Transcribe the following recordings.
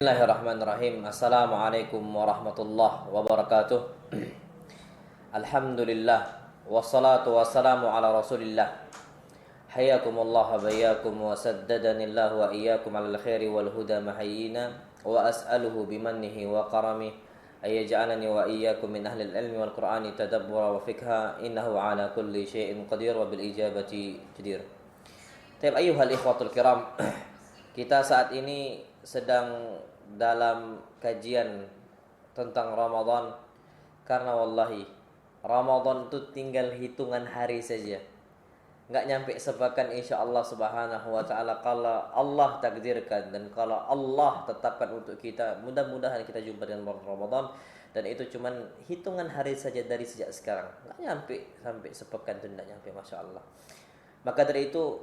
Bismillahirrahmanirrahim. Assalamualaikum warahmatullahi wabarakatuh. Alhamdulillah wassalatu wassalamu ala Rasulillah. Hayyakumullah wa bayyakum wa saddadanillahu wa iyyakum alal khairi wal huda mahayyina wa as'aluhu bimannihi wa karamihi ayyaj'alani wa iyyakum min ahli al-ilmi wal qur'ani tadabbura wa fikha innahu ala kulli syai'in qadir wa bil ijabati jadir. Taib ayyuhal ikhwatul kiram. Kita saat ini sedang dalam kajian tentang Ramadan, karena wallahi Ramadan itu tinggal hitungan hari saja, nggak nyampe sepekan insyaallah subhanahu wa ta'ala, kalau Allah takdirkan dan kalau Allah tetapkan untuk kita. Mudah-mudahan kita jumpa dengan bulan Ramadan, dan itu cuman hitungan hari saja dari sejak sekarang, nggak nyampe sampai sepekan itu, nggak nyampe, masya Allah. Maka dari itu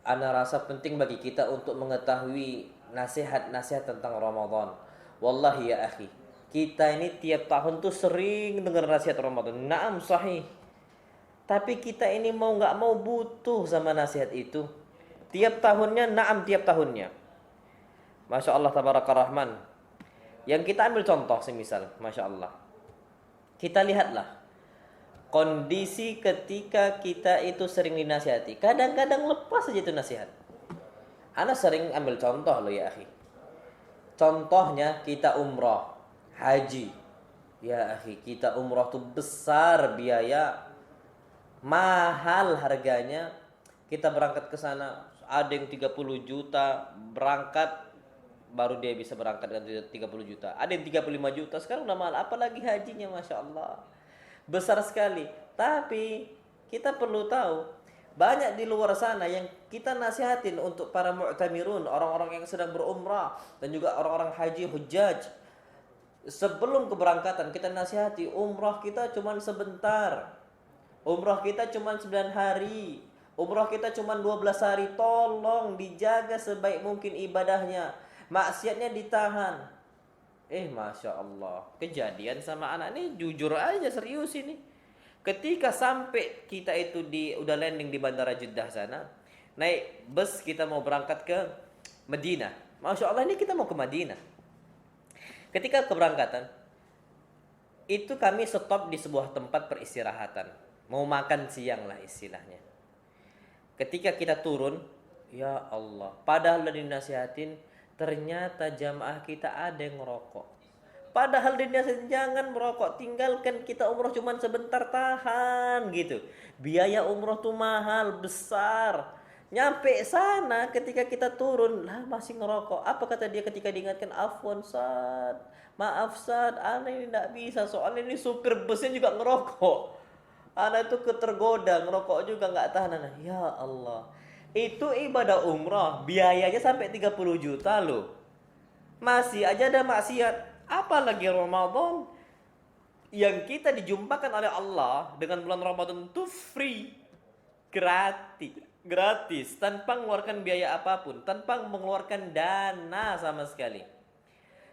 ana rasa penting bagi kita untuk mengetahui nasihat-nasihat tentang Ramadan. Wallahi ya akhi, kita ini tiap tahun tuh sering dengar nasihat Ramadan. Naam sahih. Tapi kita ini mau nggak mau butuh sama nasihat itu. Tiap tahunnya, naam tiap tahunnya. Masya Allah tabaraka rahman. Yang kita ambil contoh semisal, masya Allah. Kita lihatlah kondisi ketika kita itu sering dinasihati. Kadang-kadang lepas saja itu nasihat. Ana sering ambil contoh loh ya akhi. Contohnya kita umrah, haji. Ya akhi, kita umrah tuh besar biaya, mahal harganya. Kita berangkat ke sana, ada yang 30 juta berangkat, baru dia bisa berangkat dengan 30 juta. Ada yang 35 juta, sekarang udah mahal. Apalagi hajinya, masya Allah, besar sekali. Tapi kita perlu tahu, banyak di luar sana yang kita nasihatin untuk para mu'tamirun, orang-orang yang sedang berumrah dan juga orang-orang haji hujjaj. Sebelum keberangkatan kita nasihati, umrah kita cuma sebentar, umrah kita cuma 9 hari, umrah kita cuma 12 hari. Tolong dijaga sebaik mungkin ibadahnya, maksiatnya ditahan. Masya Allah, kejadian sama anak ini, jujur aja, serius ini. Ketika sampai kita itu udah landing di bandara Jeddah sana, naik bus, kita mau berangkat ke Madinah. Masya Allah, ini kita mau ke Madinah. Ketika keberangkatan itu kami stop di sebuah tempat peristirahatan, mau makan siang lah istilahnya. Ketika kita turun, ya Allah, padahal udah dinasihatin, ternyata jamaah kita ada yang ngerokok. Padahal dinasihatin jangan merokok, tinggalkan, kita umroh cuman sebentar, tahan gitu. Biaya umroh tuh mahal, besar. Nyampe sana ketika kita turun, lah masih ngerokok. Apa kata dia ketika diingatkan? Afwan Sad, maaf Sad, ana ini tidak bisa, soalnya ini supir busnya juga ngerokok. Ana itu tergoda ngerokok juga, nggak tahan. Ana, ya Allah, itu ibadah umroh biayanya sampai 30 juta loh, masih aja ada maksiat. Apalagi Ramadan yang kita dijumpakan oleh Allah dengan bulan Ramadan itu free, gratis, tanpa mengeluarkan biaya apapun, tanpa mengeluarkan dana sama sekali.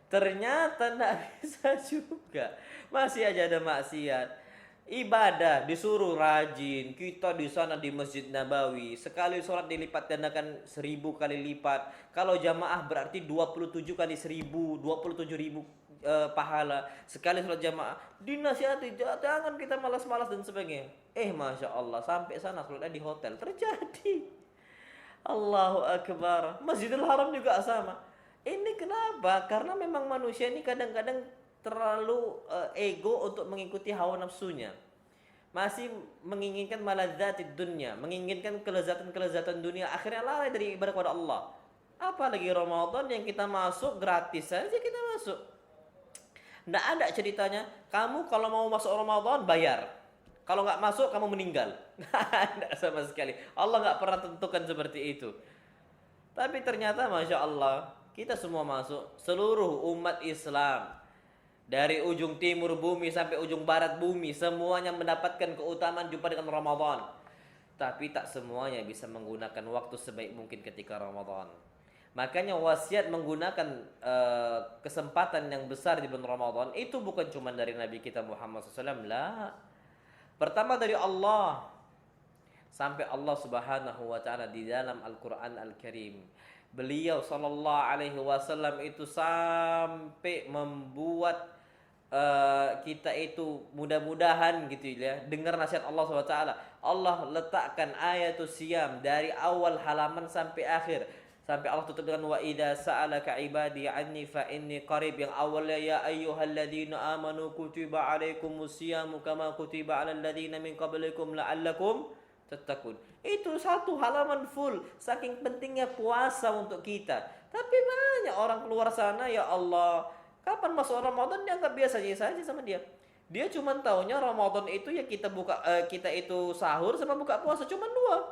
Ternyata tidak bisa juga, masih aja ada maksiat. Ibadah disuruh rajin, kita di sana di Masjid Nabawi, sekali sholat dilipat gandakan 1000 kali lipat. Kalau jamaah berarti 27 kali 1000, 27.000 pahala sekali sholat jamaah. Dinasihati jangan kita malas-malas dan sebagainya. Masya Allah, sampai sana sholatnya di hotel terjadi. Allahu Akbar. Masjidil Haram juga sama. Ini kenapa? Karena memang manusia ini kadang-kadang terlalu ego untuk mengikuti hawa nafsunya. Masih menginginkan maladzatid dunya, menginginkan kelezatan-kelezatan dunia, akhirnya lalai dari ibadah kepada Allah. Apalagi Ramadan yang kita masuk gratis saja kita masuk. Nggak ada ceritanya, kamu kalau mau masuk Ramadan bayar, kalau nggak masuk kamu meninggal. Nggak sama sekali. Allah nggak pernah tentukan seperti itu. Tapi ternyata masya Allah, kita semua masuk, seluruh umat Islam, dari ujung timur bumi sampai ujung barat bumi, semuanya mendapatkan keutamaan jumpa dengan Ramadan. Tapi tak semuanya bisa menggunakan waktu sebaik mungkin ketika Ramadan. Makanya wasiat menggunakan kesempatan yang besar di bulan Ramadan itu bukan cuma dari Nabi kita Muhammad SAW, lah. Pertama dari Allah. Sampai Allah Subhanahu wa taala di dalam Al-Qur'an Al-Karim Beliau sallallahu alaihi wasallam itu sampai membuat kita itu mudah-mudahan gitu ya dengar nasihat Allah SWT. Allah letakkan ayatus siyam dari awal halaman sampai akhir, sampai Allah tutup dengan wa idza sa'alaka ibadi anni fa inni qarib, yang awalnya ya ayyuhalladzina amanu kutiba alaikumus siyamu kama kutiba alal ladzina min qablikum la'allakum tattaqun. Itu satu halaman full saking pentingnya puasa untuk kita. Tapi banyak orang keluar sana, ya Allah, kapan masuk Ramadan dia anggap biasa saja sama dia. Dia cuma taunya Ramadan itu ya kita itu sahur sama buka puasa, cuma dua.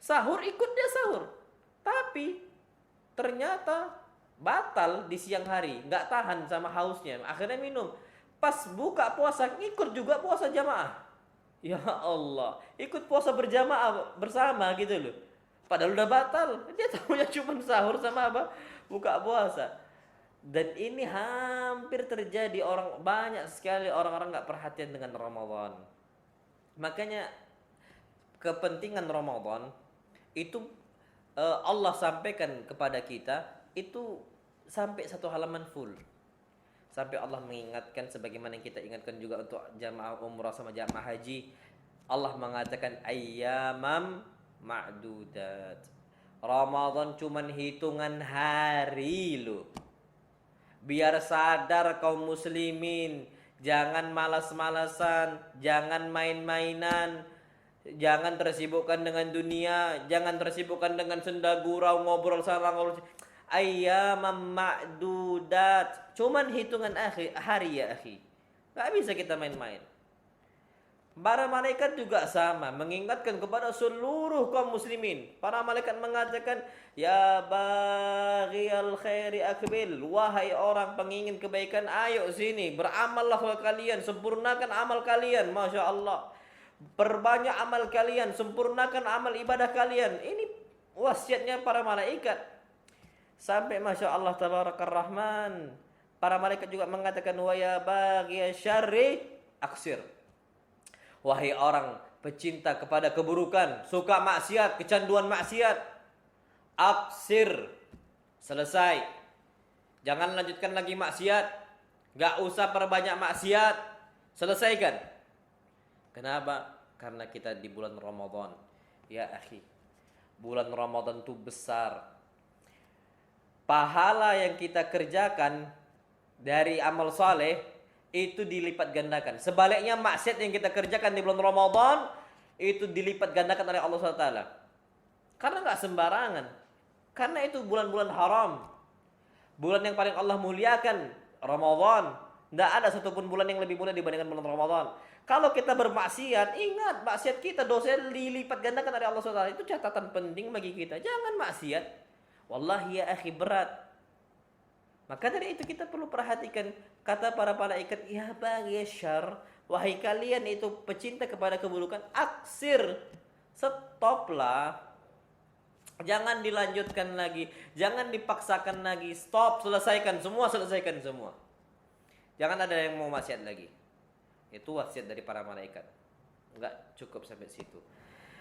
Sahur ikut dia sahur. Tapi ternyata batal di siang hari, nggak tahan sama hausnya, akhirnya minum. Pas buka puasa ikut juga puasa jamaah. Ya Allah, ikut puasa berjamaah bersama gitu loh. Padahal udah batal. Dia tahunya cuma sahur sama apa? Buka puasa. Dan ini hampir terjadi, banyak sekali orang-orang nggak perhatian dengan Ramadan. Makanya kepentingan Ramadan itu Allah sampaikan kepada kita itu sampai satu halaman full. Sampai Allah mengingatkan sebagaimana yang kita ingatkan juga untuk jamaah umrah sama jamaah haji. Allah mengatakan ayyamam ma'dudat. Ramadan cuman hitungan hari loh. Biar sadar kaum muslimin, jangan malas-malasan, jangan main-mainan, jangan tersibukkan dengan dunia, jangan tersibukkan dengan senda gurau, ngobrol sana ngobrol. Ayyamam ma'dudat, cuman hitungan hari ya akhi. Gak bisa kita main-main. Para malaikat juga sama, mengingatkan kepada seluruh kaum muslimin. Para malaikat mengatakan, ya baghiyal khairi akbil, wahai orang pengingin kebaikan, ayo sini, beramallah kalian, sempurnakan amal kalian. Masya Allah, perbanyak amal kalian, sempurnakan amal ibadah kalian. Ini wasiatnya para malaikat. Sampai Masya Allah tabarakar rahman, para malaikat juga mengatakan, wa ya baghiyal syarri aksir, wahai orang pecinta kepada keburukan, suka maksiat, kecanduan maksiat, aksir, selesai. Jangan lanjutkan lagi maksiat, gak usah perbanyak maksiat, selesaikan. Kenapa? Karena kita di bulan Ramadan. Ya akhi, bulan Ramadan itu besar. Pahala yang kita kerjakan dari amal saleh itu dilipat gandakan. Sebaliknya maksiat yang kita kerjakan di bulan Ramadan itu dilipat gandakan oleh Allah SWT. Karena nggak sembarangan. Karena itu bulan-bulan haram. Bulan yang paling Allah muliakan, Ramadan. Nggak ada satupun bulan yang lebih mulia dibandingkan bulan Ramadan. Kalau kita bermaksiat, ingat maksiat kita dosanya dilipat gandakan oleh Allah SWT. Itu catatan penting bagi kita. Jangan maksiat. Wallahi ya akhi, berat. Maka dari itu kita perlu perhatikan kata para malaikat, ya bagi syar, wahai kalian itu pecinta kepada keburukan, aksir, stoplah. Jangan dilanjutkan lagi, jangan dipaksakan lagi, stop, selesaikan semua. Jangan ada yang mau maksiat lagi. Itu wasiat dari para malaikat. Enggak cukup sampai situ.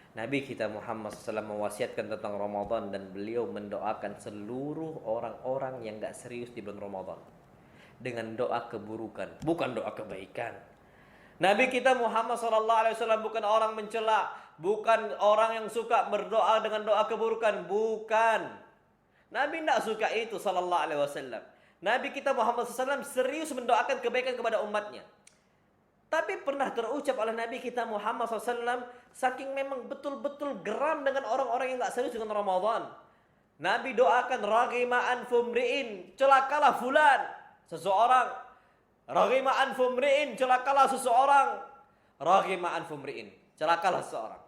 Nabi kita Muhammad SAW mewasiatkan tentang Ramadan, dan beliau mendoakan seluruh orang-orang yang gak serius di bulan Ramadan dengan doa keburukan, bukan doa kebaikan. Nabi kita Muhammad SAW bukan orang mencela, bukan orang yang suka berdoa dengan doa keburukan, bukan. Nabi tidak suka itu SAW. Nabi kita Muhammad SAW serius mendoakan kebaikan kepada umatnya. Tapi pernah terucap oleh Nabi kita Muhammad SAW, saking memang betul-betul geram dengan orang-orang yang gak serius dengan Ramadan. Nabi doakan, raghima anfumri'in, celakalah fulan, seseorang. Raghima anfumri'in, celakalah seseorang. Raghima anfumri'in, celakalah seseorang.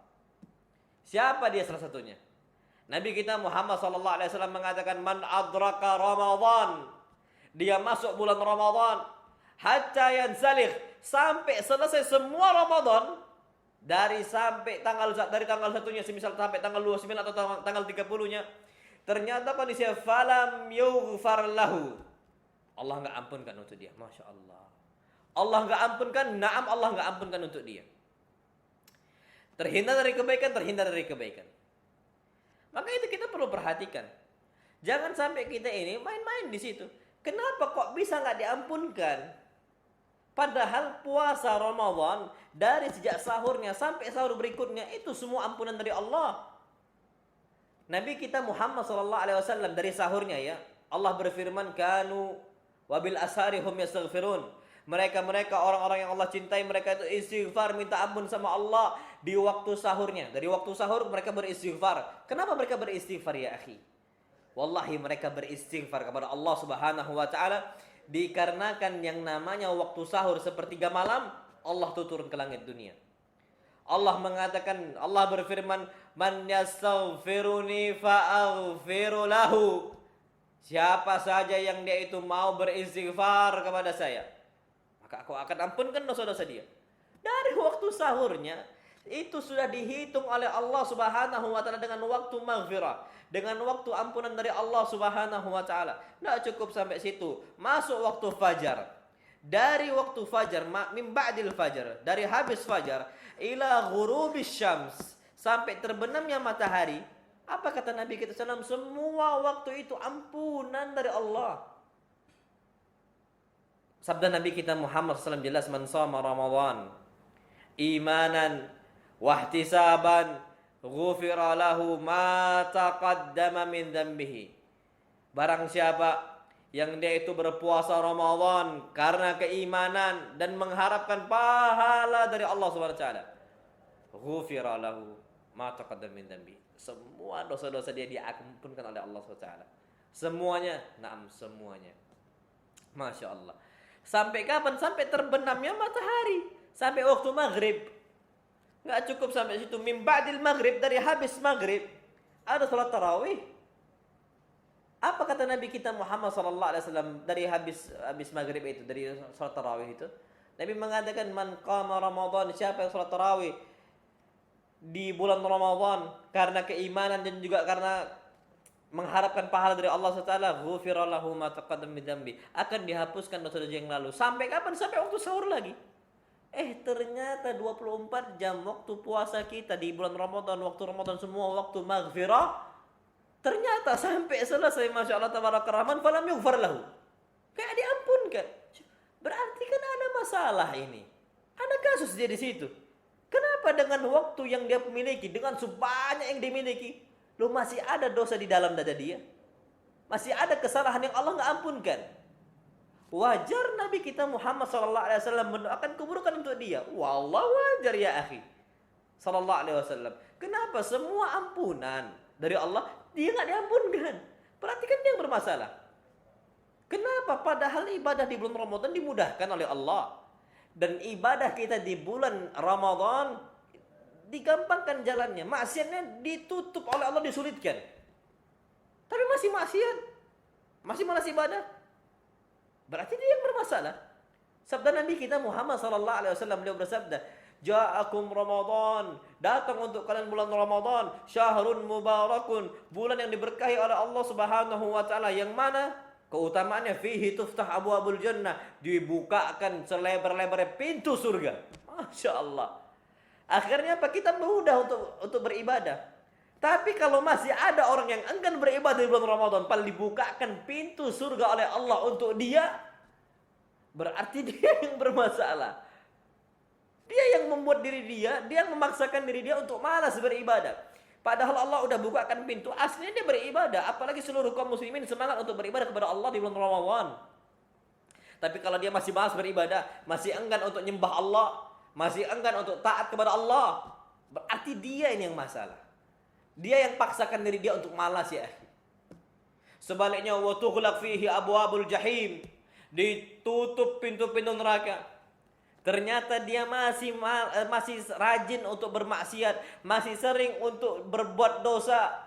Siapa dia salah satunya? Nabi kita Muhammad SAW mengatakan, man adraka Ramadan, dia masuk bulan Ramadan, hatta yansalih, sampai selesai semua Ramadan, dari tanggal 1-nya, semisal sampai tanggal 29 atau tanggal 30-nya, ternyata kondisinya falam yughfar lahu, Allah enggak ampunkan untuk dia. Masya Allah, Allah enggak ampunkan. Naam, Allah enggak ampunkan untuk dia. Terhindar dari kebaikan. Maka itu kita perlu perhatikan. Jangan sampai kita ini main-main di situ. Kenapa kok bisa nggak diampunkan? Padahal puasa Ramadan dari sejak sahurnya sampai sahur berikutnya itu semua ampunan dari Allah. Nabi kita Muhammad sallallahu alaihi wasallam dari sahurnya ya, Allah berfirman kanu wabil ashari hum yastaghfirun. Mereka orang-orang yang Allah cintai, mereka itu istighfar, minta ampun sama Allah di waktu sahurnya. Dari waktu sahur mereka beristighfar. Kenapa mereka beristighfar ya akhi? Wallahi mereka beristighfar kepada Allah Subhanahu wa taala dikarenakan yang namanya waktu sahur sepertiga malam Allah tuh turun ke langit dunia. Allah mengatakan, Allah berfirman, "Man yastaghfiruni fa'aghfiru lahu." Siapa saja yang dia itu mau beristighfar kepada saya, maka aku akan ampunkan dosa-dosa dia. Dari waktu sahurnya itu sudah dihitung oleh Allah Subhanahu wa taala dengan waktu maghfirah, dengan waktu ampunan dari Allah Subhanahu wa taala. Tidak cukup sampai situ, masuk waktu fajar. Dari waktu fajar, min ba'dil fajar, dari habis fajar ila ghurubis syams, sampai terbenamnya matahari. Apa kata Nabi kita sallallahu alaihi wasallam? Semua waktu itu ampunan dari Allah. Sabda Nabi kita Muhammad SAW jelas, man shoma Ramadan imanan wahtisaban ghufira lahu ma taqaddama min dzambihi. Barang siapa yang dia itu berpuasa Ramadan karena keimanan dan mengharapkan pahala dari Allah Subhanahu wa taala, ghufira lahu ma taqaddama min dzambi. Semua dosa-dosa dia diampunkan oleh Allah Subhanahu wa taala. Semuanya, na'am, semuanya. Masya Allah. Sampai kapan? Sampai terbenamnya matahari, sampai waktu maghrib. Nggak cukup sampai situ. Min ba'dil maghrib, dari habis maghrib ada salat tarawih. Apa kata Nabi kita Muhammad SAW dari habis maghrib itu, dari salat tarawih itu? Nabi mengatakan, man qama Ramadan, siapa yang salat tarawih di bulan Ramadan karena keimanan dan juga karena mengharapkan pahala dari Allah SWT, ghufira lahu ma taqaddama min dzambi, akan dihapuskan dosa-dosa yang lalu. Sampai kapan? Sampai waktu sahur lagi. Ternyata 24 jam waktu puasa kita di bulan Ramadan, waktu Ramadan semua waktu maghfirah. Ternyata sampai selesai, Masya Allah tabaraka rahman, falam yughfar lahu, kayak diampunkan. Berarti kan ada masalah ini, ada kasus dia di situ. Kenapa dengan waktu yang dia miliki, dengan sebanyak yang dimiliki, lu masih ada dosa di dalam dada dia, masih ada kesalahan yang Allah nggak ampunkan? Wajar Nabi kita Muhammad SAW mendoakan keburukan untuk dia. Wallah, wajar ya akhi sallallahu alaihi wasallam. Kenapa semua ampunan dari Allah dia nggak diampunkan? Berarti kan dia yang bermasalah. Kenapa? Padahal ibadah di bulan Ramadan dimudahkan oleh Allah, dan ibadah kita di bulan Ramadan digampangkan jalannya. Maksiatnya ditutup oleh Allah, disulitkan. Tapi masih maksiat, masih malas ibadah. Berarti dia yang bermasalah. Sabda Nabi kita Muhammad SAW, beliau bersabda, ja'akum Ramadan, datang untuk kalian bulan Ramadan, syahrun mubarakun, bulan yang diberkahi oleh Allah Subhanahu wa taala, yang mana keutamaannya fihi tuftah abwabul jannah, dibukakan selebar-lebarnya pintu surga. Masya Allah. Akhirnya apa? Kita mudah untuk beribadah. Tapi kalau masih ada orang yang enggan beribadah di bulan Ramadan, padahal dibukakan pintu surga oleh Allah untuk dia, berarti dia yang bermasalah. Dia yang membuat diri dia yang memaksakan diri dia untuk malas beribadah. Padahal Allah udah bukakan pintu, aslinya dia beribadah. Apalagi seluruh kaum muslimin semangat untuk beribadah kepada Allah di bulan Ramadan. Tapi kalau dia masih malas beribadah, masih enggan untuk nyembah Allah, masih enggan untuk taat kepada Allah, berarti dia ini yang masalah. Dia yang paksakan diri dia untuk malas ya. Sebaliknya, wa tughlaq fihi abwabul jahim, ditutup pintu-pintu neraka. Ternyata dia masih rajin untuk bermaksiat, masih sering untuk berbuat dosa,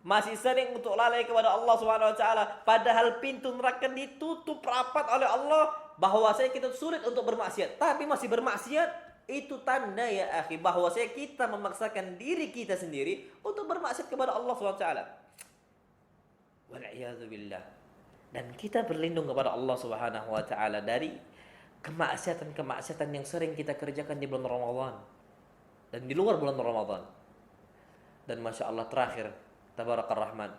masih sering untuk lalai kepada Allah Subhanahu wa taala. Padahal pintu neraka ditutup rapat oleh Allah, bahwasanya kita sulit untuk bermaksiat, tapi masih bermaksiat. Itu tanda ya akhi, bahwasanya kita memaksakan diri kita sendiri untuk bermaksiat kepada Allah Subhanahu wa taala. Wal'iyadzubillah. Dan kita berlindung kepada Allah Subhanahu wa taala dari kemaksiatan-kemaksiatan yang sering kita kerjakan di bulan Ramadan dan di luar bulan Ramadan. Dan Masya Allah, terakhir, Tabarakar Rahman,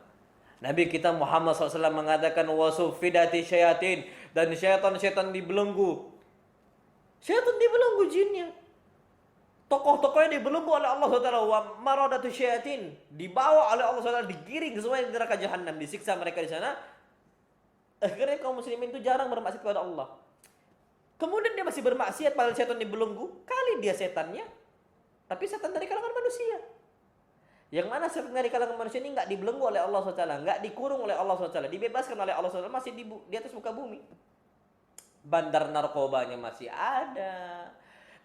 Nabi kita Muhammad SAW mengatakan wasufidati syayatin, dan syaitan-syaitan dibelenggu. Syaitan dibelenggu jinnya. Tokoh-tokohnya dibelenggu oleh Allah SWT. Wa maradatu syayatin, dibawa oleh Allah SWT, digiring semuanya di neraka jahanam, disiksa mereka di sana. Akhirnya kaum muslimin itu jarang bermaksiat kepada Allah. Kemudian dia masih bermaksiat padahal syaitan dibelenggu. Kali dia setannya, tapi setan dari kalangan manusia. Yang mana setan dari kalangan manusia ini nggak dibelenggu oleh Allah SWT, nggak dikurung oleh Allah SWT, dibebaskan oleh Allah SWT, masih di atas muka bumi. Bandar narkobanya masih ada,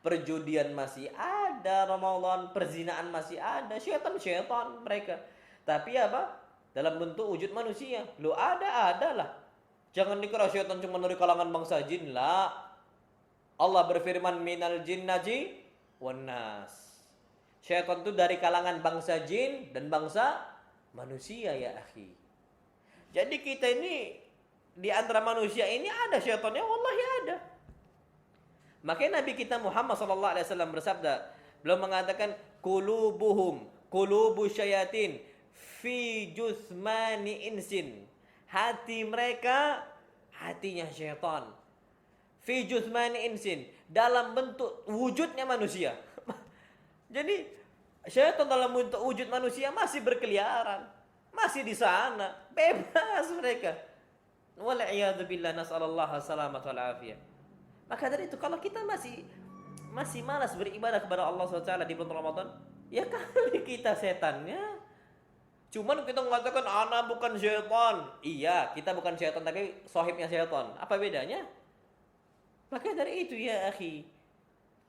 perjudian masih ada, Ramadan, perzinaan masih ada, syaitan mereka. Tapi apa? Dalam bentuk wujud manusia. Lo ada lah. Jangan dikira syaitan cuma dari kalangan bangsa jin lah. Allah berfirman minal jinnati wan nas. Syaitan itu dari kalangan bangsa jin dan bangsa manusia ya akhi. Jadi kita ini di antara manusia ini ada syaitannya, wallahi ada. Makanya Nabi kita Muhammad SAW bersabda, beliau mengatakan qulubu syayatin fi jusmani insin. Hati mereka hatinya syaitan. Fi jusmani insin, dalam bentuk wujudnya manusia. Jadi syaitan dalam bentuk wujud manusia masih berkeliaran, masih di sana, bebas mereka. Wal'iyadzubillah, nas'alallahu salamat wal afiyah. Maka dari itu kalau kita masih malas beribadah kepada Allah SWT di bulan Ramadan, ya kali kita setannya. Cuman kita mengatakan ana bukan syaitan. Iya, kita bukan syaitan tapi sahibnya syaitan. Apa bedanya? Maka dari itu ya akhi,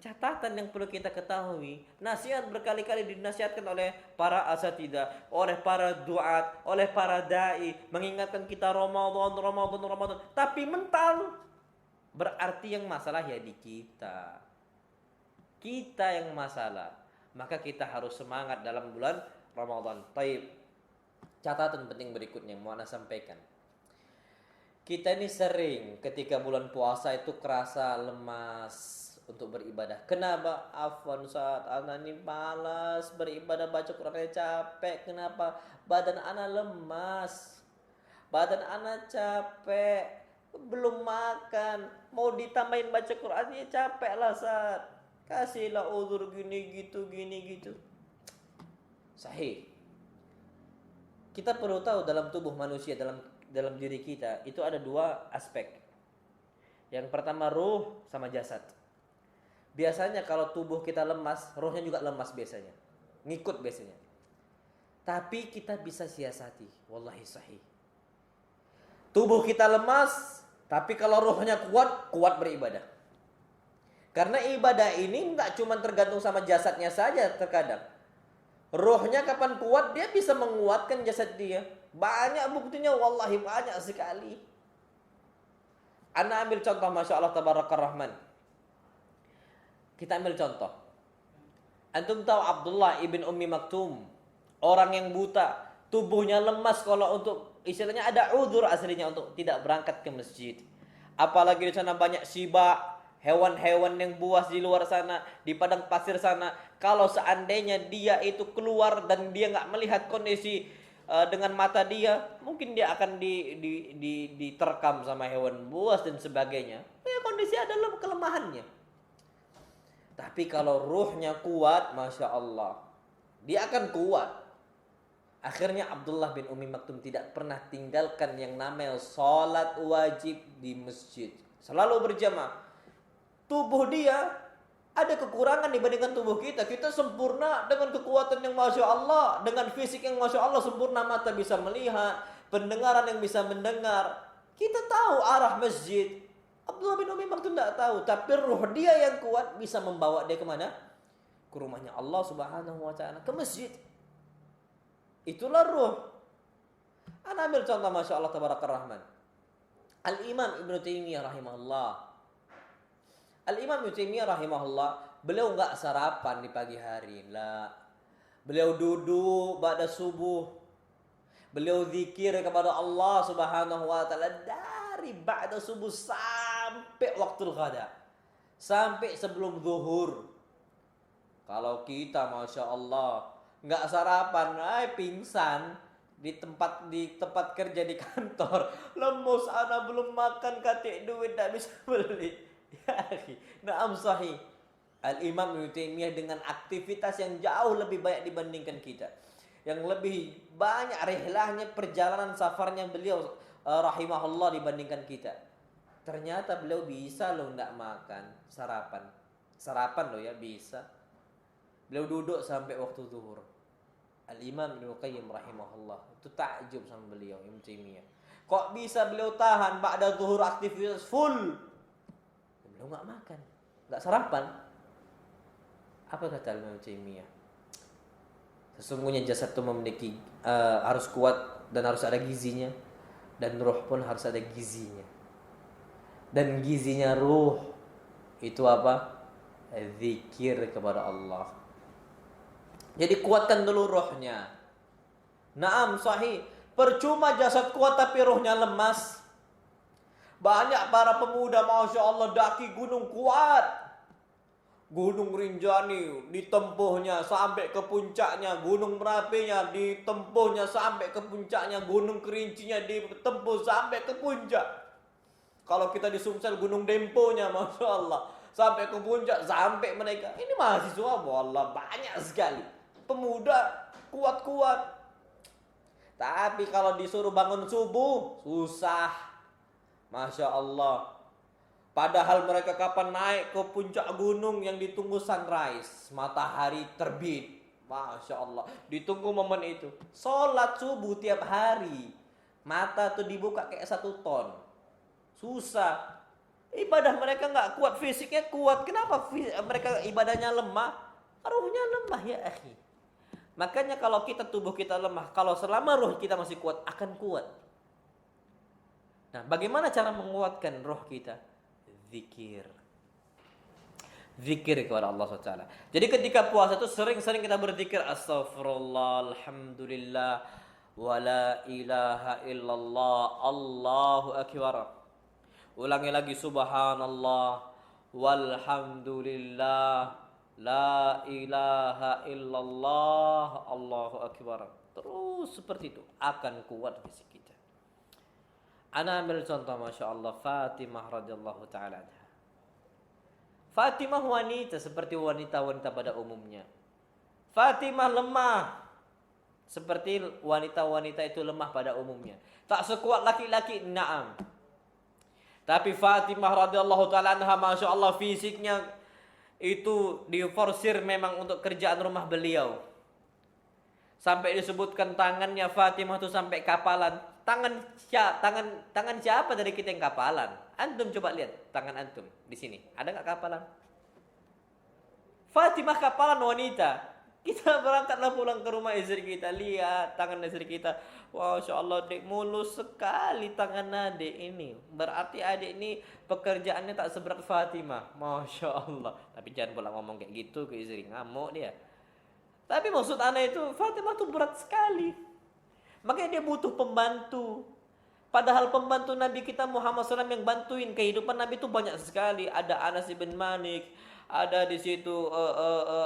catatan yang perlu kita ketahui, nasihat berkali-kali dinasihatkan oleh para asatidzah, oleh para duat, oleh para dai, mengingatkan kita Ramadan. Tapi mental, berarti yang masalah ya di kita. Kita yang masalah. Maka kita harus semangat dalam bulan Ramadan. Taib. Catatan penting berikutnya yang mau Ana sampaikan. Kita ini sering ketika bulan puasa itu kerasa lemas untuk beribadah. Kenapa? Afwan saat ana ini malas beribadah, baca Qurannya capek. Kenapa? Badan ana lemas. Badan ana capek. Belum makan. Mau ditambahin baca Qurannya capek lah saat. Kasihlah uzur gini gitu. Sahih. Kita perlu tahu dalam tubuh manusia, dalam diri kita itu ada dua aspek. Yang pertama ruh sama jasad. Biasanya kalau tubuh kita lemas, rohnya juga lemas biasanya. Ngikut biasanya. Tapi kita bisa siasati. Wallahi sahih. Tubuh kita lemas, tapi kalau rohnya kuat beribadah. Karena ibadah ini tidak cuma tergantung sama jasadnya saja terkadang. Rohnya kapan kuat, dia bisa menguatkan jasad dia. Banyak buktinya, wallahi banyak sekali. Ana ambil contoh, Masya Allah Tabarakar Rahman. Kita ambil contoh. Antum tahu Abdullah ibn Ummi Maktum, orang yang buta, tubuhnya lemas kalau untuk istilahnya ada udzur aslinya untuk tidak berangkat ke masjid. Apalagi di sana banyak sibak, hewan-hewan yang buas di luar sana, di padang pasir sana. Kalau seandainya dia itu keluar dan dia nggak melihat kondisi dengan mata dia, mungkin dia akan diterkam sama hewan buas dan sebagainya. Ya, kondisi adalah kelemahannya. Tapi kalau ruhnya kuat, Masya Allah, dia akan kuat. Akhirnya Abdullah bin Ummi Maktum tidak pernah tinggalkan yang namanya sholat wajib di masjid. Selalu berjamaah. Tubuh dia ada kekurangan dibandingkan tubuh kita. Kita sempurna dengan kekuatan yang Masya Allah, dengan fisik yang Masya Allah sempurna, mata bisa melihat, pendengaran yang bisa mendengar. Kita tahu arah masjid. Abdullah bin Ummi Maktum tidak tahu, tapi ruh dia yang kuat bisa membawa dia kemana? Ke rumahnya Allah Subhanahu wa Ta'ala, ke masjid. Itulah ruh. Ana ambil contoh Masya Allah Tabarakar Rahman. Al-Imam Ibn Taimiyah rahimahullah. Al-Imam Ibn Taimiyah rahimahullah, beliau enggak sarapan di pagi hari. La. Beliau duduk pada subuh. Beliau zikir kepada Allah Subhanahu wa Ta'ala dari ba'da subuh sampai waktu ghada. Sampai sebelum zuhur. Kalau kita Masya Allah nggak sarapan, pingsan. di tempat kerja di kantor, lemus ana belum makan katik duit tak bisa beli. Ya akhi, na'am sahih. Al-Imam Ibnu Taimiyah dengan aktivitas yang jauh lebih banyak dibandingkan kita. Yang lebih banyak rihlahnya, perjalanan safarnya beliau rahimahullah dibandingkan kita. Ternyata beliau bisa loh ndak makan sarapan. Sarapan loh ya bisa. Beliau duduk sampai waktu zuhur. Al-Imam Ibnu Qayyim rahimahullah. Itu takjub sama beliau Ibnu Taimiyah. Kok bisa beliau tahan ba'da zuhur aktivitas full? Beliau enggak makan, enggak sarapan. Apa kata Ibnu Taimiyah? Sesungguhnya jasad itu memiliki harus kuat dan harus ada gizinya, dan ruh pun harus ada gizinya. Dan gizinya ruh itu apa? Zikir kepada Allah. Jadi kuatkan dulu rohnya. Naam sahih. Percuma jasad kuat tapi rohnya lemas. Banyak para pemuda Masya Allah daki gunung kuat. Gunung Rinjani ditempuhnya sampai ke puncaknya. Gunung Merapinya ditempuhnya sampai ke puncaknya. Gunung Kerincinya ditempuh sampai ke puncak. Kalau kita di Sumsel Gunung Demponya Masya Allah sampai ke puncak, sampai mereka. Ini mahasiswa wallah banyak sekali. Pemuda kuat-kuat. Tapi kalau disuruh bangun subuh, susah. Masya Allah. Padahal mereka kapan naik ke puncak gunung yang ditunggu sunrise. Matahari terbit. Masya Allah. Ditunggu momen itu. Sholat subuh tiap hari. Mata tuh dibuka kayak 1 ton. Susah. Ibadah mereka nggak kuat. Fisiknya kuat. Kenapa mereka ibadahnya lemah? Ruhnya lemah ya akhi. Makanya kalau tubuh kita lemah, kalau selama ruh kita masih kuat, akan kuat. Nah, bagaimana cara menguatkan ruh kita? Zikir. Zikir kepada Allah SWT. Jadi ketika puasa itu sering-sering kita berzikir. Astaghfirullah, alhamdulillah, wa la ilaha illallah, Allahu akbar. Ulangi lagi subhanallah, walhamdulillah, la ilaha illallah, Allahu akbar. Terus seperti itu akan kuat fisik kita. Ana ambil contoh Masya Allah Fatimah radhiyallahu ta'ala anha. Fatimah wanita seperti wanita-wanita pada umumnya. Fatimah lemah seperti wanita-wanita itu lemah pada umumnya. Tak sekuat laki-laki, na'am. Tapi Fatimah radhiyallahu ta'ala anha Masya Allah fisiknya itu diforsir memang untuk kerjaan rumah beliau. Sampai disebutkan tangannya Fatimah itu sampai kapalan. Tangan siapa dari kita yang kapalan? Antum coba lihat tangan antum di sini. Ada nggak kapalan? Fatimah kapalan wanita. Kita berangkatlah pulang ke rumah istri kita, lihat tangan istri kita. Wow, Masya Allah, dek mulus sekali tangan adik ini. Berarti adik ini pekerjaannya tak seberat Fatimah. Masya Allah. Tapi jangan pula ngomong kayak gitu ke istri, ngamuk dia. Tapi maksud anak itu, Fatimah tuh berat sekali. Makanya dia butuh pembantu. Padahal pembantu Nabi kita Muhammad SAW yang bantuin kehidupan Nabi itu banyak sekali. Ada Anas ibn Malik, ada di situ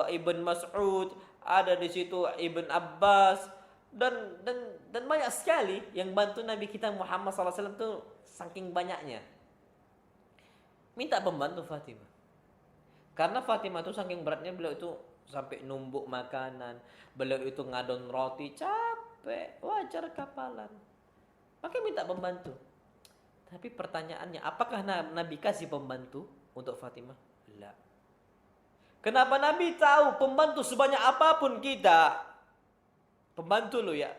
Ibn Mas'ud, ada di situ Ibn Abbas, dan banyak sekali yang bantu Nabi kita Muhammad SAW itu saking banyaknya. Minta pembantu Fatimah. Karena Fatimah itu saking beratnya, beliau itu sampai numbuk makanan, beliau itu ngadon roti, capek, wajar kapalan. Makanya minta pembantu. Tapi pertanyaannya, apakah Nabi kasih pembantu untuk Fatimah? Tidak. Kenapa Nabi tahu pembantu sebanyak apapun kita? Pembantu lo ya.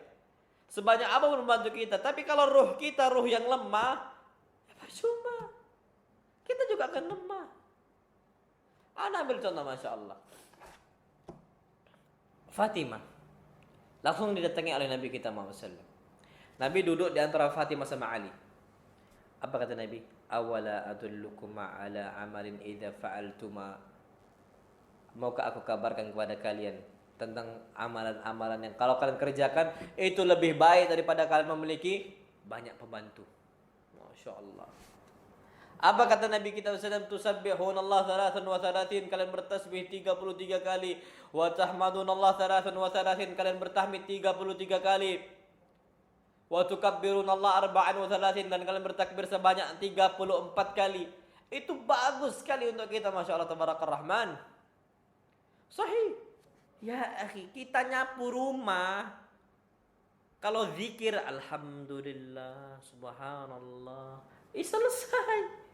Sebanyak apapun pembantu kita. Tapi kalau ruh kita, ruh yang lemah, ya percuma. Kita juga akan lemah. Ana ambil contoh Masya Allah. Fatimah. Langsung didatangi oleh Nabi kita Muhammad SAW. Nabi duduk di antara Fatimah sama Ali. Apa kata Nabi? Awala adullukuma ala amalin idza fa'altuma. Maukah aku kabarkan kepada kalian tentang amalan-amalan yang kalau kalian kerjakan itu lebih baik daripada kalian memiliki banyak pembantu. Masya Allah. Apa kata Nabi kita SAW? Tusabbihunallah 33, kalian bertasbih 33 kali. Wa tahmadunallah 33, kalian bertahmid 33 kali. Wa tukabbirunallaha arba'an wa thalathin, dan kalian bertakbir sebanyak 34 kali. Itu bagus sekali untuk kita, Masya Allah Tabarakar Rahman. Sahih. Ya akhi, kita nyapu rumah, kalau zikir alhamdulillah, subhanallah, selesai.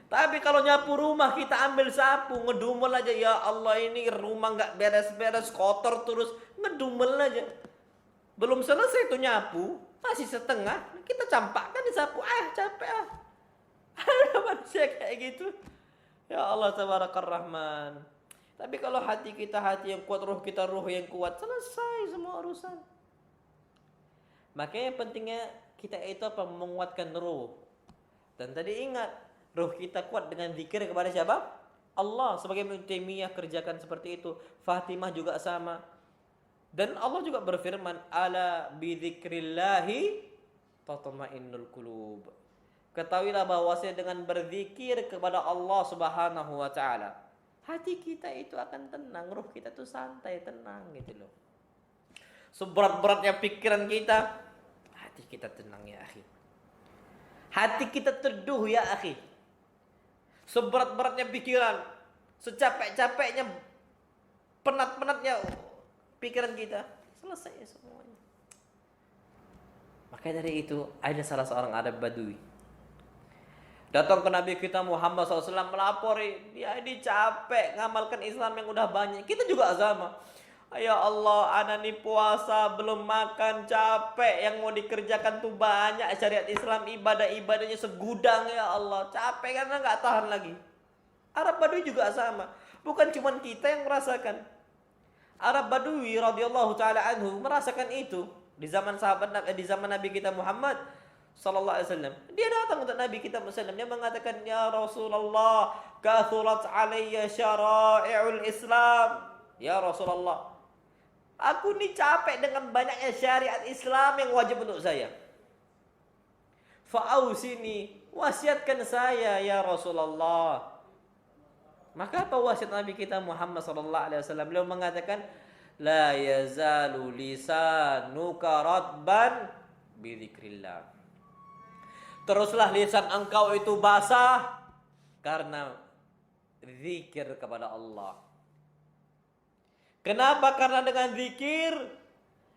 Tapi kalau nyapu rumah kita ambil sapu, ngedumel aja, ya Allah ini rumah nggak beres-beres, kotor terus, ngedumel aja. Belum selesai tuh nyapu, masih setengah, kita campakkan di sapu, capek ah. Ada manusia kayak gitu. Ya Allah Tabarakar Rahman. Tapi kalau hati kita hati yang kuat, ruh kita ruh yang kuat, selesai semua urusan. Makanya pentingnya kita itu menguatkan ruh. Dan tadi ingat, ruh kita kuat dengan zikir kepada siapa? Allah. Sebagai Ibnu Taimiyah kerjakan seperti itu. Fatimah juga sama. Dan Allah juga berfirman, ala bidzikrillahi tatma'innul qulub. Ketahuilah bahwasanya dengan berzikir kepada Allah Subhanahu wa taala, hati kita itu akan tenang, ruh kita tuh santai, tenang gitu loh. Seberat-beratnya pikiran kita, hati kita tenang ya akhi. Hati kita teduh ya akhi. Seberat-beratnya pikiran, secapek-capeknya, penat-penatnya pikiran kita, selesai semuanya. Makanya dari itu ada salah seorang Arab Badui datang ke Nabi kita Muhammad SAW melapori, dia ini capek ngamalkan Islam yang udah banyak. Kita juga sama. Ya Allah, ana nih puasa belum makan, capek, yang mau dikerjakan tuh banyak, syariat Islam ibadah-ibadahnya segudang ya Allah, capek karena nggak tahan lagi. Arab Badui juga sama, bukan cuma kita yang merasakan. Arab Badui radhiyallahu taala anhu merasakan itu di zaman di zaman Nabi kita Muhammad sallallahu alaihi wasallam. Dia datang untuk Nabi kita Muhammad, dia mengatakan, ya Rasulullah, kathurat alayya syara'i'ul Islam. Ya Rasulullah, aku ini capek dengan banyaknya syariat Islam yang wajib untuk saya. Fa'ausini, wasiatkan saya ya Rasulullah. Maka apa wasiat Nabi kita Muhammad sallallahu alaihi wasallam? Beliau mengatakan, la yazalu lisanuka radban bi dzikrillah. Teruslah lisan engkau itu basah karena zikir kepada Allah. Kenapa? Karena dengan zikir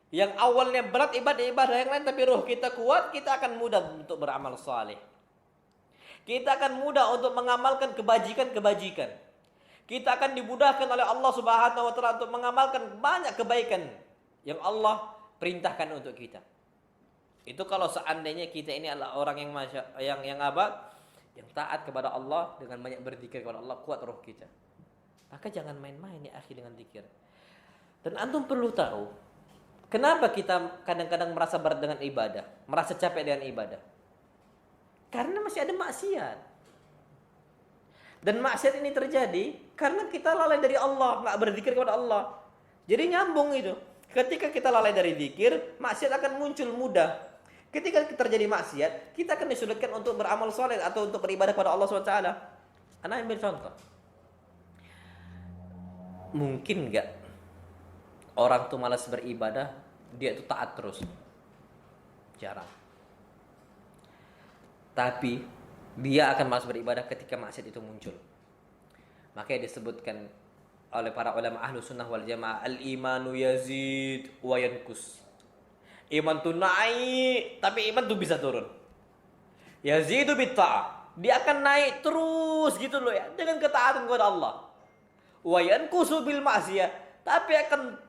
yang awalnya berat ibadah-ibadah yang lain, tapi ruh kita kuat, kita akan mudah untuk beramal saleh. Kita akan mudah untuk mengamalkan kebajikan-kebajikan. Kita akan dimudahkan oleh Allah Subhanahu wa taala untuk mengamalkan banyak kebaikan yang Allah perintahkan untuk kita. Itu kalau seandainya kita ini adalah orang yang taat kepada Allah, dengan banyak berzikir kepada Allah, kuat roh kita. Maka jangan main-main ya akhi dengan zikir. Dan antum perlu tahu, kenapa kita kadang-kadang merasa berat dengan ibadah, merasa capek dengan ibadah? Karena masih ada maksiat. Dan maksiat ini terjadi karena kita lalai dari Allah, nggak berzikir kepada Allah. Jadi nyambung itu. Ketika kita lalai dari zikir, maksiat akan muncul mudah. Ketika terjadi maksiat, kita akan disulitkan untuk beramal soleh atau untuk beribadah kepada Allah SWT. Anda ambil contoh. Mungkin nggak orang tuh malas beribadah, dia tuh taat terus? Jarang. Tapi dia akan malas beribadah ketika maksiat itu muncul. Makanya disebutkan oleh para ulama ahlu sunnah wal jamaah, al-imanu yazid wa yankus. Iman tuh naik, tapi iman tuh bisa turun. Yazidu bitta'ah, dia akan naik terus gitu loh ya, dengan ketaatan kepada Allah. Wa yankusu bil ma'siyah, tapi akan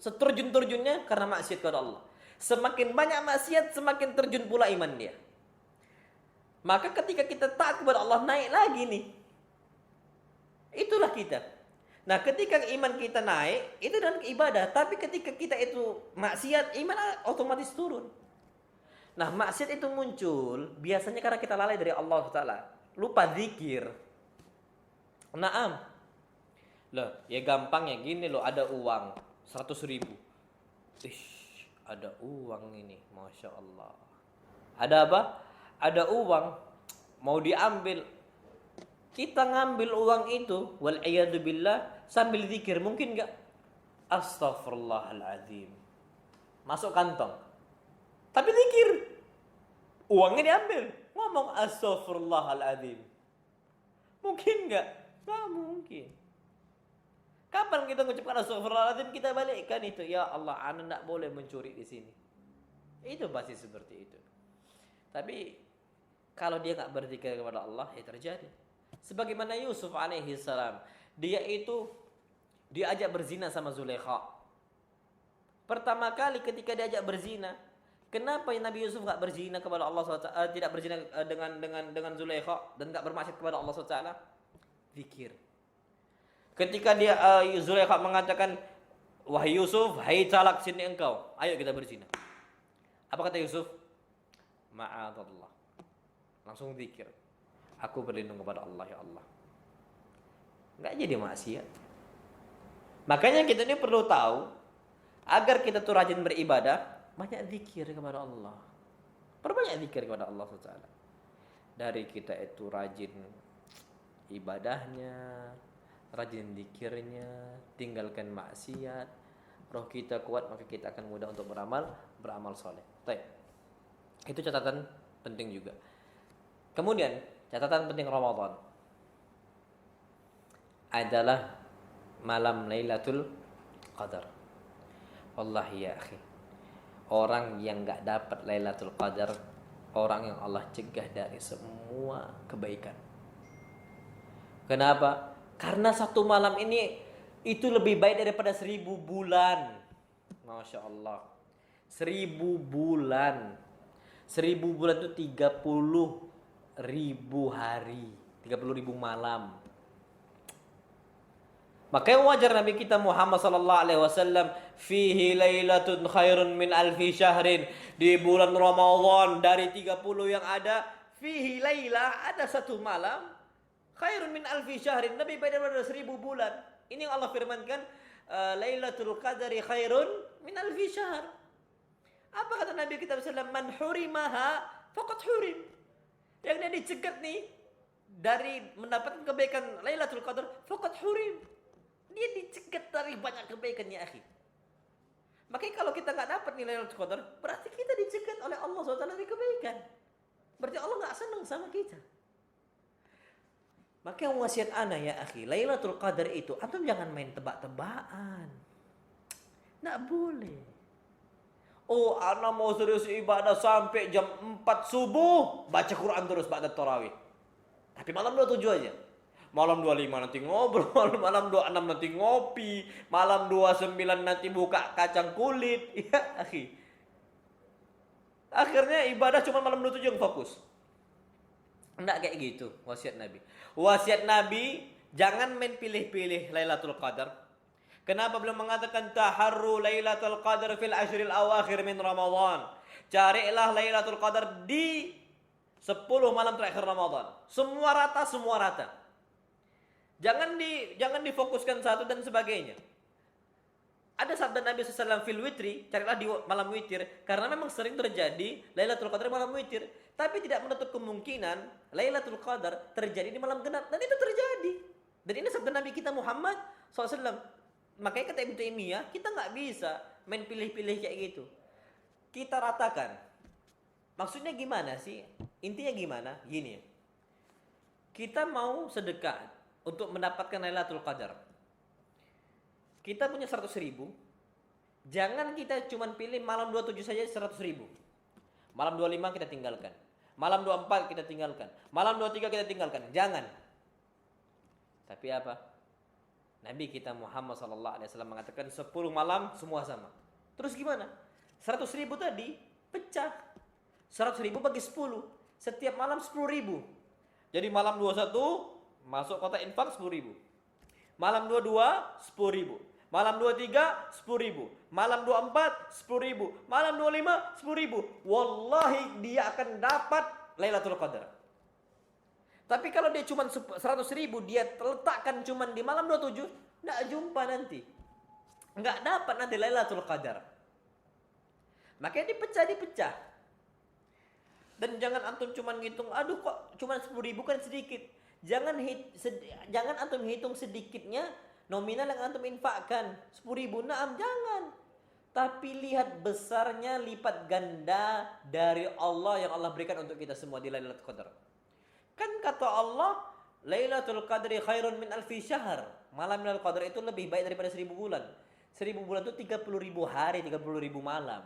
seterjun-terjunnya karena maksiat kepada Allah. Semakin banyak maksiat, semakin terjun pula iman dia. Maka ketika kita taat kepada Allah, naik lagi nih. Itulah kita. Nah, ketika iman kita naik, itu dengan ibadah. Tapi ketika kita itu maksiat, iman otomatis turun. Nah, maksiat itu muncul biasanya karena kita lalai dari Allah Ta'ala. Lupa zikir. Naam. Loh, ya gampang ya gini loh, ada uang 100.000. Ada uang ini, Masya Allah. Ada apa? Ada uang, mau diambil. Kita ngambil uang itu, wal'iyadu billah, sambil zikir, mungkin gak? Astaghfirullahaladzim. Masuk kantong. Tapi zikir. Uangnya diambil. Ngomong astaghfirullahaladzim. Mungkin nggak? Nggak mungkin. Kapan kita mengucapkan astaghfirullahaladzim, kita balikkan itu. Ya Allah, ana tidak boleh mencuri di sini. Itu pasti seperti itu. Tapi kalau dia nggak berzikir kepada Allah, ya terjadi. Sebagaimana Yusuf alaihi salam, dia itu diajak berzina sama Zulaikha. Pertama kali ketika diajak berzina, kenapa Nabi Yusuf nggak berzina kepada Allah SWT, tidak berzina dengan Zulaikha dan nggak bermaksud kepada Allah SWT? Zikir. Ketika dia Zulaikha mengatakan, wahai Yusuf, hai calak, sini engkau, ayo kita berzina. Apa kata Yusuf? Ma'adallah. Langsung zikir. Aku berlindung kepada Allah, ya Allah. Nggak jadi maksiat. Makanya kita ini perlu tahu, agar kita tuh rajin beribadah, banyak zikir kepada Allah. Perbanyak zikir kepada Allah SWT. Dari kita itu rajin ibadahnya, rajin zikirnya, tinggalkan maksiat, roh kita kuat, maka kita akan mudah untuk beramal soleh. Baik. Itu catatan penting juga. Kemudian catatan penting Ramadan adalah malam Lailatul Qadar. Wallahi ya akhi, orang yang nggak dapat Lailatul Qadar, orang yang Allah cegah dari semua kebaikan. Kenapa? Karena satu malam ini itu lebih baik daripada 1000 bulan. Masya Allah. 1000 bulan. 1000 bulan itu 30.000 hari. 30.000 malam. Makanya wajar Nabi kita Muhammad sallallahu alaihi wasallam, fihi lailatun khairun min alfi syahrin. Di bulan Ramadan dari 30 yang ada, fihi laila, ada satu malam, khairun min alfi syahrin, lebih baik daripada 1000 bulan. Ini yang Allah firmankan, Lailatul Qadari khairun min alfi syahr. Apa kata Nabi kita sallallahu, man hurimaha faqad hurim. Yang dia dicegat nih dari mendapatkan kebaikan Lailatul Qadar, faqad hurim. Dia dicegat dari banyak kebaikan, ya akhi. Makanya kalau kita nggak dapat nilai Lailatul Qadar, berarti kita dicegat oleh Allah SWT dari kebaikan. Berarti Allah nggak senang sama kita. Makanya wasiat ana, ya akhi, Lailatul Qadar itu antum jangan main tebak-tebakan. Nggak boleh. Oh, ana mau serius ibadah sampai jam 4 subuh, baca Quran terus ba'da tarawih. Tapi malam 27 aja. Malam 25 nanti ngobrol, malam 26 nanti ngopi, malam 29 nanti buka kacang kulit. Ya, akhi. Akhirnya ibadah cuma malam 27 yang fokus. Enggak kayak gitu wasiat Nabi. Wasiat Nabi, jangan main pilih-pilih Lailatul Qadar. Kenapa beliau mengatakan taharru Lailatul Qadar fil ashril awakhir min Ramadan. Carilah Lailatul Qadar di 10 malam terakhir Ramadan. Semua rata. Jangan difokuskan satu dan sebagainya. Ada sabda Nabi SAW fil witri, carilah di malam witir, karena memang sering terjadi Lailatul Qadar malam witir, tapi tidak menutup kemungkinan Lailatul Qadar terjadi di malam genap, dan itu terjadi. Dan ini sabda Nabi kita Muhammad SAW. Makanya kata Ibnu Taimiyah, kita nggak bisa main pilih-pilih kayak gitu. Kita ratakan. Maksudnya gimana sih? Intinya gimana? Gini. Kita mau sedekah untuk mendapatkan Lailatul Qadar. Kita punya 100.000. Jangan kita cuma pilih malam 27 saja 100.000. Malam 25 kita tinggalkan. Malam 24 kita tinggalkan. Malam 23 kita tinggalkan. Jangan. Tapi apa? Nabi kita Muhammad SAW mengatakan 10 malam semua sama. Terus gimana? 100.000 tadi pecah. 100.000 bagi 10. Setiap malam 10.000. Jadi malam 21 masuk kotak infak 10.000. Malam 22 10.000. Malam 23 10.000. Malam 24 10.000. Malam 25 10.000. Wallahi dia akan dapat Lailatul Qadar. Tapi kalau dia cuma 100.000, dia letakkan cuma di malam 27, enggak jumpa nanti. Enggak dapat nanti Lailatul Qadar. Makanya dipecah. Dan jangan antum cuma ngitung, aduh kok cuma 10.000 kan sedikit. Jangan antum hitung sedikitnya nominal yang antum infakkan 10.000. Naam, jangan. Tapi lihat besarnya lipat ganda dari Allah yang Allah berikan untuk kita semua di Lailatul Qadar. Kan kata Allah, Lailatul Qadri khairun min alfi syahr. Malam Lailatul Qadar itu lebih baik daripada 1000 bulan. 1000 bulan itu 30.000 hari, 30.000 malam.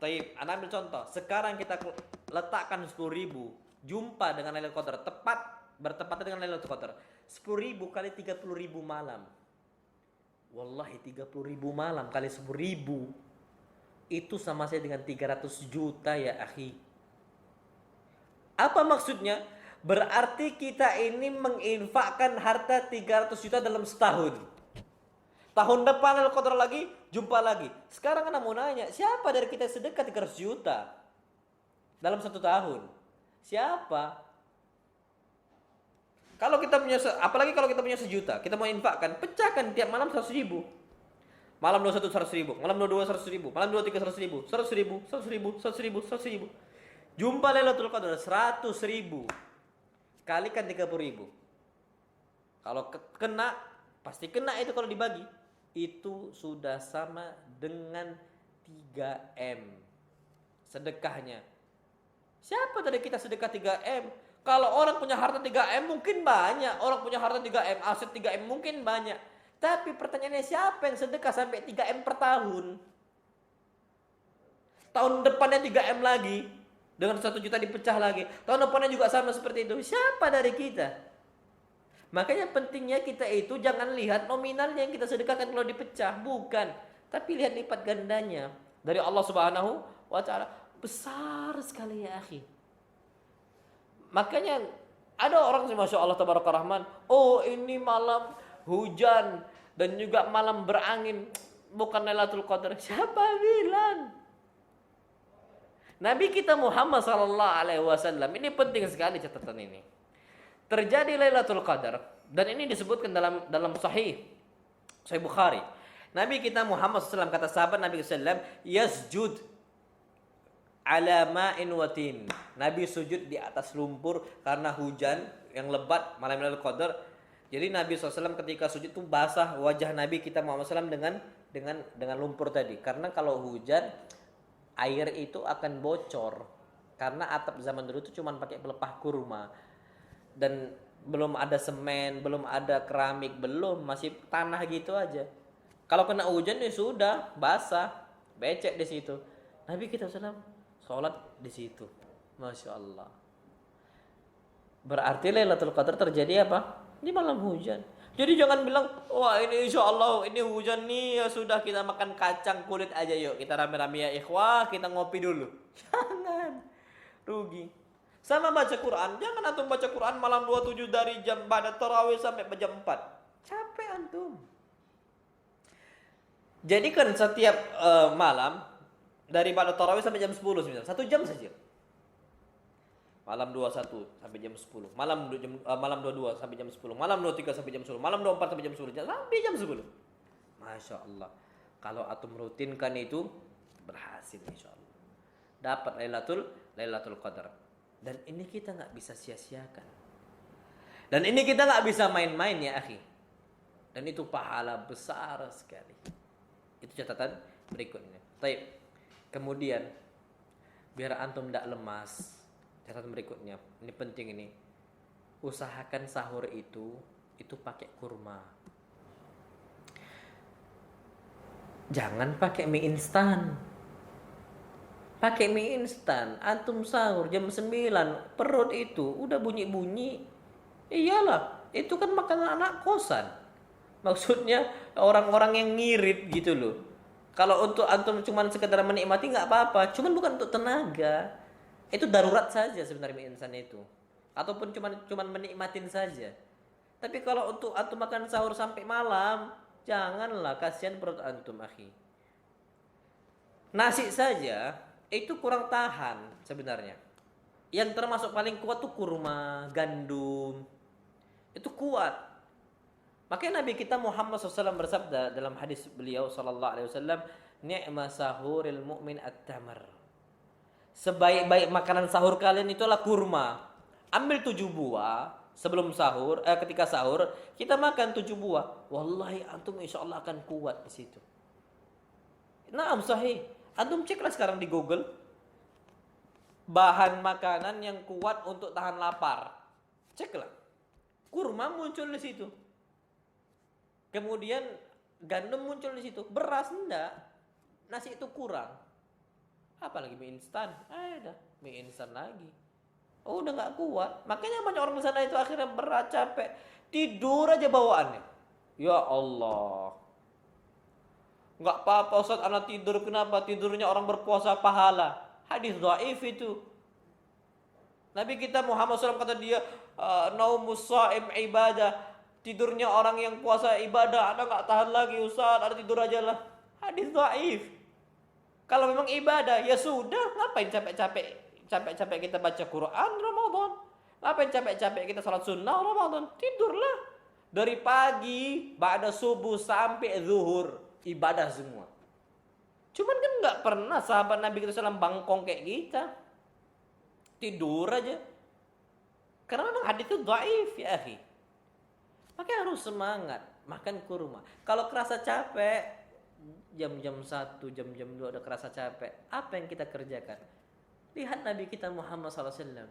Taib, Anda ambil contoh. Sekarang kita letakkan 10.000 jumpa dengan Lailatul Qadar, bertepatan dengan Lailatul Qadar. 10.000 kali 30.000 malam. Wallahi 30.000 malam kali 10.000 itu sama saja dengan 300 juta ya akhi. Apa maksudnya? Berarti kita ini menginfakkan harta 300 juta dalam setahun. Tahun depan Lailatul Qadar lagi, jumpa lagi. Sekarang Anda mau nanya, siapa dari kita sedekah 300 juta dalam satu tahun? Siapa? Kalau kita punya, apalagi kalau kita punya 1 juta, kita mau infakkan, pecahkan tiap malam 100.000. Malam 21 100.000, malam 22 100.000, malam 23 100.000, 100.000, 100.000, 100.000, 100.000. Jumpa Lailatul Qadar 100.000. Kalikan 30.000. Kalau kena, pasti kena itu kalau dibagi. Itu sudah sama dengan 3M sedekahnya. Siapa dari kita sedekah 3M? Kalau orang punya harta 3M mungkin banyak. Orang punya harta 3M, aset 3M mungkin banyak. Tapi pertanyaannya siapa yang sedekah sampai 3M per tahun? Tahun depannya 3M lagi. Dengan 1 juta dipecah lagi. Tahun depannya juga sama seperti itu. Siapa dari kita? Makanya pentingnya kita itu jangan lihat nominalnya yang kita sedekahkan kalau dipecah. Bukan. Tapi lihat lipat gandanya. Dari Allah Subhanahu wa ta'ala. Besar sekali ya akhi. Makanya ada orang sih Masya Allah Tabaraka Rahman. Oh ini malam hujan dan juga malam berangin. Bukan Lailatul Qadar. Siapa bilang? Nabi kita Muhammad SAW. Ini penting sekali catatan ini. Terjadi Lailatul Qadar. Dan ini disebutkan dalam Sahih Bukhari. Nabi kita Muhammad SAW, kata sahabat Nabi SAW, yasjud ala ma'in watin. Nabi sujud di atas lumpur karena hujan yang lebat malam Lailatul Qadar. Jadi Nabi SAW ketika sujud itu basah wajah Nabi kita Muhammad SAW dengan lumpur tadi. Karena kalau hujan air itu akan bocor. Karena atap zaman dulu itu cuma pakai pelepah kurma. Dan belum ada semen, belum ada keramik, masih tanah gitu aja. Kalau kena hujan ya sudah basah, becek di situ. Nabi kita SAW sholat di situ. Masya Allah. Berarti Lailatul Qadar terjadi apa? Di malam hujan. Jadi jangan bilang, wah ini insya Allah ini hujan nih, ya sudah kita makan kacang kulit aja yuk. Kita rame-rame ya ikhwah, kita ngopi dulu. Jangan. Rugi. Sama baca Quran. Jangan antum baca Quran malam 27 dari jam pada tarawih sampai jam 4. Capek antum. Jadi kan setiap malam dari pada tarawih sampai jam 10 misalnya, 1 jam saja. Malam 21 sampai jam 10. Malam 22 sampai jam 10. Malam 23 sampai jam 10. Malam 24 sampai jam 10. Sampai jam 10. Masya Allah. Kalau atum rutinkan itu berhasil insya Allah. Dapat Lailatul Qadar. Dan ini kita nggak bisa sia-siakan. Dan ini kita nggak bisa main-main ya akhi. Dan itu pahala besar sekali. Itu catatan berikutnya. Baik. Kemudian biar antum tidak lemas, catatan berikutnya, ini penting ini. Usahakan sahur itu pakai kurma. Jangan pakai mie instan. Pakai mie instan, antum sahur jam 9, perut itu udah bunyi-bunyi. Iyalah, itu kan makanan anak kosan. Maksudnya orang-orang yang ngirit gitu loh. Kalau untuk antum cuma sekedar menikmati nggak apa-apa, cuman bukan untuk tenaga. Itu darurat saja sebenarnya mie instan itu. Ataupun cuman menikmatin saja. Tapi kalau untuk antum makan sahur sampai malam, janganlah, kasihan perut antum akhi. Nasi saja itu kurang tahan sebenarnya. Yang termasuk paling kuat tuh kurma, gandum. Itu kuat. Makanya Nabi kita Muhammad SAW bersabda dalam hadis beliau SAW, ni'ma sahuril mu'min at-tamar. Sebaik-baik makanan sahur kalian itulah kurma. Ambil 7 buah sebelum sahur, ketika sahur kita makan 7 buah. Wallahi antum insya Allah akan kuat di situ. Nah, sahih. Antum ceklah sekarang di Google bahan makanan yang kuat untuk tahan lapar. Ceklah. Kurma muncul di situ. Kemudian gandum muncul di situ. Beras enggak. Nasi itu kurang. Apalagi mie instan. Ada mie instan lagi. Oh, udah nggak kuat. Makanya banyak orang di sana itu akhirnya berat, capek, tidur aja bawaannya. Ya Allah. Nggak apa-apa Ustaz, anak tidur. Kenapa? Tidurnya orang berpuasa pahala. Hadis dhaif itu. Nabi kita Muhammad SAW kata dia, naumus shaim ibadah. Tidurnya orang yang puasa ibadah. Ada nggak tahan lagi Ustaz, ada tidur aja lah. Hadis dhaif. Kalau memang ibadah, ya sudah. Ngapain capek-capek kita baca Quran Ramadan? Ngapain capek-capek kita salat sunnah Ramadan? Tidurlah. Dari pagi, ba'da subuh sampai zuhur, ibadah semua. Cuman kan nggak pernah sahabat Nabi kita SAW bangkong kayak kita. Tidur aja. Karena memang hadis itu dhaif ya akhi. Makanya harus semangat makan kurma. Kalau kerasa capek, jam-jam 1, jam-jam 2 udah kerasa capek, apa yang kita kerjakan? Lihat Nabi kita Muhammad SAW.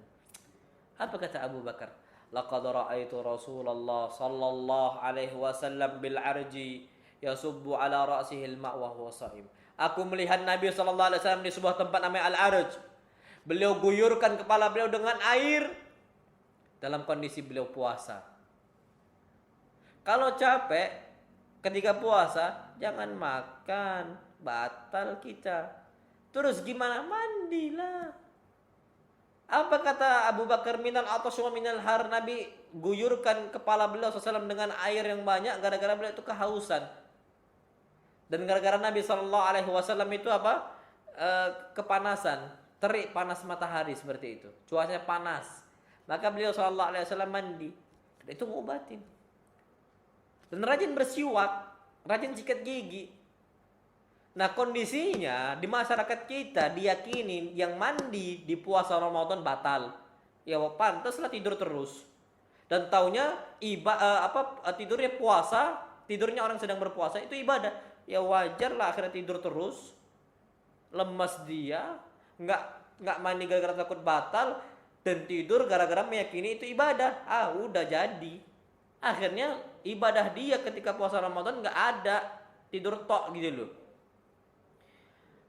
Apa kata Abu Bakar? Laqad ra'aitu Rasulullah sallallahu alaihi wasallam bil arji yasubbu ala ra'sihi al-ma' wa huwa sha'im. Aku melihat Nabi sallallahu alaihi wasallam di sebuah tempat namanya Al-Arj. Beliau guyurkan kepala beliau dengan air dalam kondisi beliau puasa. Kalau capek ketika puasa, jangan makan, batal kita. Terus gimana? Mandilah. Apa kata Abu Bakar, minal ataswa minal har, Nabi guyurkan kepala beliau SAW dengan air yang banyak gara-gara beliau itu kehausan. Dan gara-gara Nabi SAW itu apa? Kepanasan, terik panas matahari seperti itu. Cuacanya panas. Maka beliau SAW mandi. Dan itu ngobatin. Dan rajin bersiwak, rajin sikat gigi. Nah, kondisinya di masyarakat kita diyakini yang mandi di puasa Ramadan batal. Ya pantaslah tidur terus. Dan taunya tidurnya puasa, tidurnya orang sedang berpuasa itu ibadah. Ya wajarlah akhirnya tidur terus. Lemas dia, nggak mandi gara-gara takut batal dan tidur gara-gara meyakini itu ibadah. Ah, udah jadi. Akhirnya ibadah dia ketika puasa Ramadan nggak ada, tidur tok gitu loh.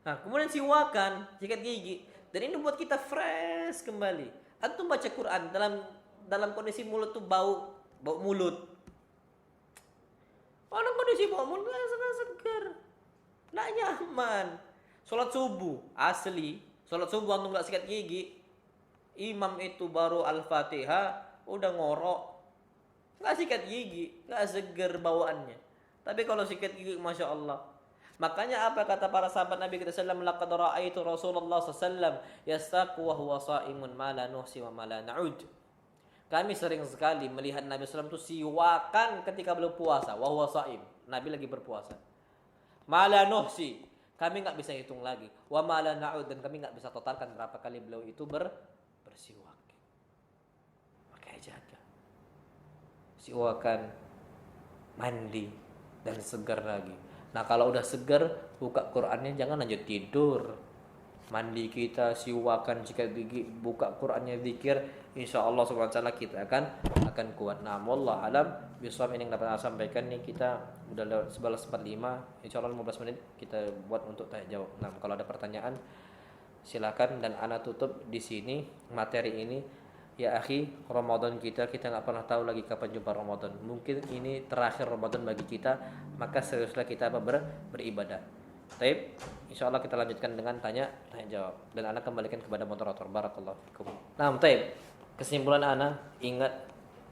Nah, kemudian siwakan, sikat gigi. Dan ini buat kita fresh kembali. Antum baca Quran dalam kondisi mulut tuh bau mulut. Dalam kondisi bau mulut nggak segar, nggak nyaman. Sholat subuh asli, sholat subuh antum nggak sikat gigi, imam itu baru Al-Fatihah udah ngorok, nggak sikat gigi, nggak segar bawaannya. Tapi kalau sikat gigi, masya Allah. Makanya apa kata para sahabat Nabi kita sallallahu alaihi wasallam, laqad ra'aitu Rasulullah sallallahu alaihi wasallam yastaqu wa huwa sha'imun ma la nuhsi wa ma la na'ud. Kami sering sekali melihat Nabi sallallahu alaihi wasallam itu siwakan ketika beliau puasa, wa huwa sha'im. Nabi lagi berpuasa. Ma la nuhsi, kami enggak bisa hitung lagi. Wa ma la na'ud, dan kami enggak bisa totalkan berapa kali beliau itu bersiwak. Makanya jaga. Siwakan, mandi, dan segar lagi. Nah, kalau udah segar, buka Qur'annya, jangan lanjut tidur. Mandi kita, siwakan, sikat gigi, buka Qur'annya, zikir, insyaallah subhanahu wa ta'ala kita akan kuat. Nah, wallah alam bisawab. Ini yang dapat saya sampaikan nih, kita udah lewat 11.45, insyaallah 15 menit kita buat untuk tanya jawab. Nah, kalau ada pertanyaan silakan, dan ana tutup di sini materi ini. Ya akhi, Ramadan kita nggak pernah tahu lagi kapan jumpa Ramadan. Mungkin ini terakhir Ramadan bagi kita, maka seriuslah kita beribadah. Taib, insyaallah kita lanjutkan dengan tanya jawab, dan ana kembalikan kepada moderator. Barakallahu fikum. Nah, taib. Kesimpulan ana, ingat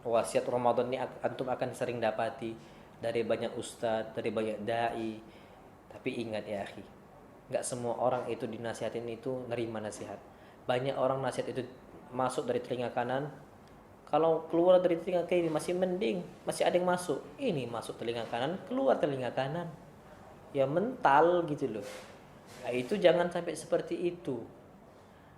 wasiat Ramadan ini antum akan sering dapati dari banyak ustadz, dari banyak dai. Tapi ingat ya akhi, nggak semua orang itu dinasihatin itu nerima nasihat. Banyak orang nasihat itu masuk dari telinga kanan, kalau keluar dari telinga kiri masih mending, masih ada yang masuk. Ini masuk telinga kanan, keluar telinga kanan, ya mental gitu loh. Nah, itu jangan sampai seperti itu.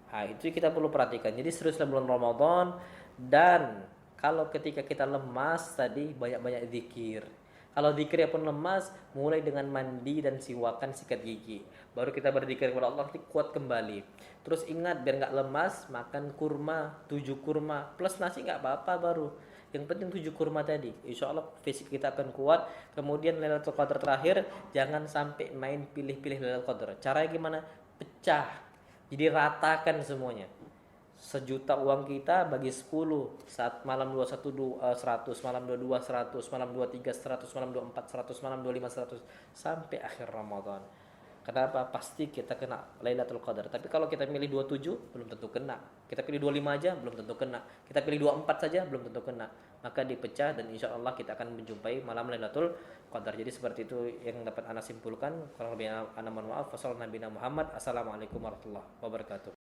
Nah, itu kita perlu perhatikan. Jadi seriuslah bulan Ramadan. Dan kalau ketika kita lemas tadi, banyak-banyak zikir. Kalau zikirnya pun lemas, mulai dengan mandi dan siwakan, sikat gigi. Baru kita berzikir kepada Allah, nanti kuat kembali. Terus ingat, biar nggak lemas, makan kurma, 7 kurma. Plus nasi nggak apa-apa baru. Yang penting 7 kurma tadi. Insya Allah fisik kita akan kuat. Kemudian Lailatul Qadar terakhir, jangan sampai main pilih-pilih Lailatul Qadar. Caranya gimana? Pecah. Jadi ratakan semuanya. Sejuta uang kita bagi 10, saat malam 21 100, malam 22 100, malam 23 100, malam 24 100, malam 25 100 sampai akhir Ramadan. Kenapa? Pasti kita kena Lailatul Qadar. Tapi kalau kita milih 27 belum tentu kena. Kita pilih 25 aja belum tentu kena. Kita pilih 24 saja belum tentu kena. Maka dipecah dan insya Allah kita akan menjumpai malam Lailatul Qadar. Jadi seperti itu yang dapat Anda simpulkan. Kalau lebih Anda mohon maaf. Wassalamualaikum warahmatullahi wabarakatuh.